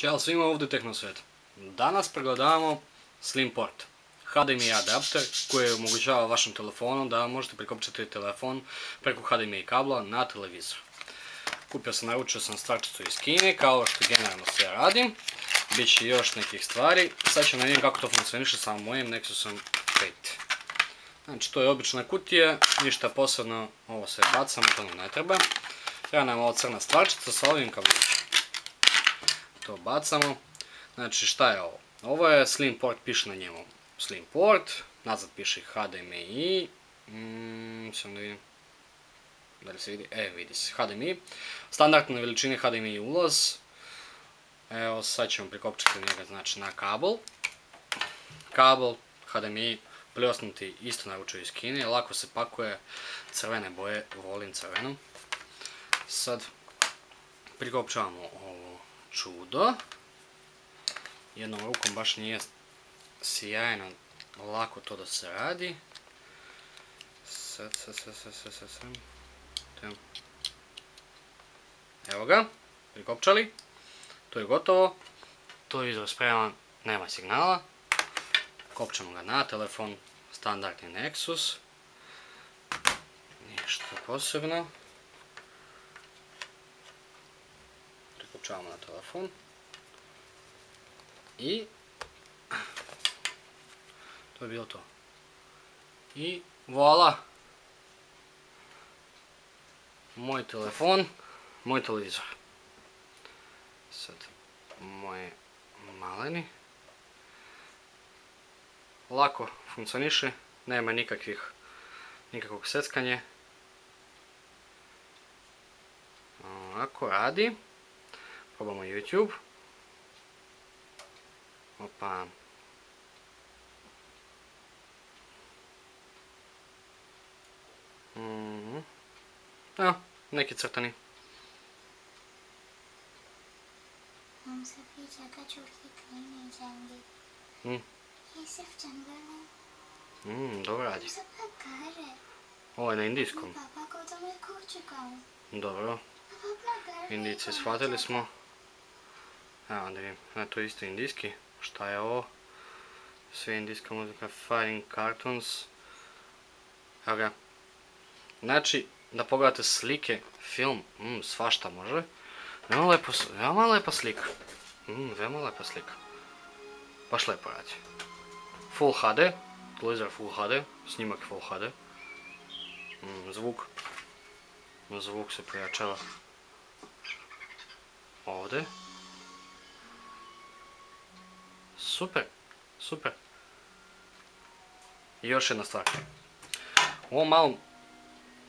Ćao svima, ovdje Tehnosvet. Danas pregledavamo Slimport, HDMI adapter koji omogućava vašem telefonu da možete prikopčati telefon preko HDMI kabla na televizor. Naručio sam stvarčicu iz Kine, kao što generalno sve radim. Biće još nekih stvari. Sad ćemo vidjeti kako to funkcioniše sa mojim Nexusom 5. Znači, to je obična kutija, ništa posebno, ovo sve bacamo, to nam ne treba. Treba nam ova crna stvarčica sa ovim kablićem. To bacamo. Znači, šta je ovo? Ovo je Slimport, piše na njemu Slimport, nazad piše HDMI, samo da vidim, da li se vidi, vidi se, HDMI, standardne veličine HDMI ulaz. Evo, sad ćemo prikopčati njega, znači, na kabel, HDMI, pljosnuti, isto naručio iz Kine, lako se pakuje, crvene boje, volim crvenu. Sad prikopčavamo ovo čudo. Jednom rukom baš nije sjajno lako to da se radi. Sad. Evo ga, prikopčali. To je gotovo. To je izraspreman, nema signala. Kopčamo ga na telefon, standardni Nexus. Ništa posebno. Prikopčavamo na telefon. I to je bilo to. I voila! Moj telefon, moj televizor. Sad, moje maleni. Lako funkcioniše, nema nikakvog seckanja. Ovako radi. Probamo YouTube. Opa. Evo, neki crtani. हम सभी जगह छोड़ के कहीं नहीं जाएंगे। ये सिर्फ जंगल है। Dobro radi. सबका घर है। Ovo je na indijskom. पापा को तो मैं खो चुका हूँ। Dobro. अब अपना घर Indijci shvatili smo. Evo da vidim, to je isto indijski. Šta je ovo? Sve indijska muzika, Firing Cartoons. Evo ga. Znači, da pogledate slike, film, svašta može. Veoma lepa slika. Veoma lepa slika. Baš lepo radi. Full HD, televizor Full HD, snimak Full HD. Zvuk se pojačava ovdje. Super. I još jedna stvar. U ovom malom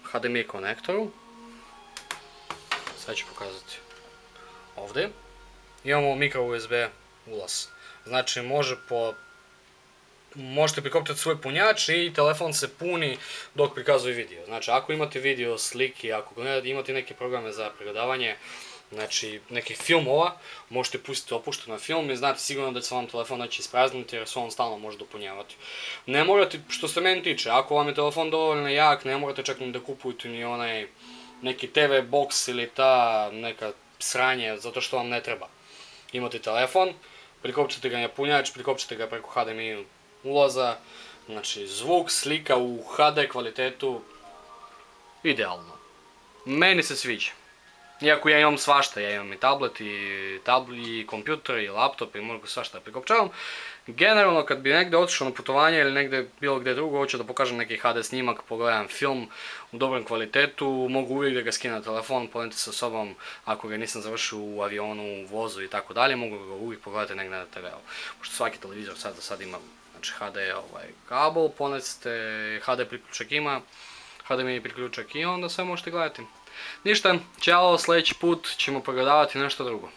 HDMI konektoru, sad ću pokazati ovdje, imamo micro USB ulaz. Znači možete prikopčati svoj punjač i telefon se puni dok prikazuje video. Znači ako imate video, slike, ako imate neke programe za pregledavanje, znači nekih filmova, možete pustiti opušteno film i znate sigurno da će vam telefon neće isprazniti jer se on stalno može dopunjavati. Ne morate, što se meni tiče, ako vam je telefon dovoljno jak, ne morate čak ni da kupujete ni onaj neki TV box ili ta neka sranje, zato što vam ne treba. Imate telefon, prikopčate ga na punjač, prikopčate ga preko HDMI ulaza, znači zvuk, slika u HD kvalitetu, idealno. Meni se sviđa. Iako ja imam svašta, ja imam i tablet, i kompjuter, i laptop, i mogu svašta da prikopčavam. Generalno, kad bi negdje otišao na putovanje ili negdje bilo gdje drugo, hoću da pokažem neki HD snimak, pogledam film u dobrom kvalitetu, mogu uvijek da ga skinem na telefon, poneti sa sobom ako ga nisam završio u avionu, u vozu i tako dalje, mogu ga uvijek pogledati negdje na TV-u. Pošto svaki televizor sad ima HD kabel, ponesite HD priključak ima, HDMI priključak i onda sve možete gledati. Ništa, čao, sljedeći put ćemo pregledavati nešto drugo.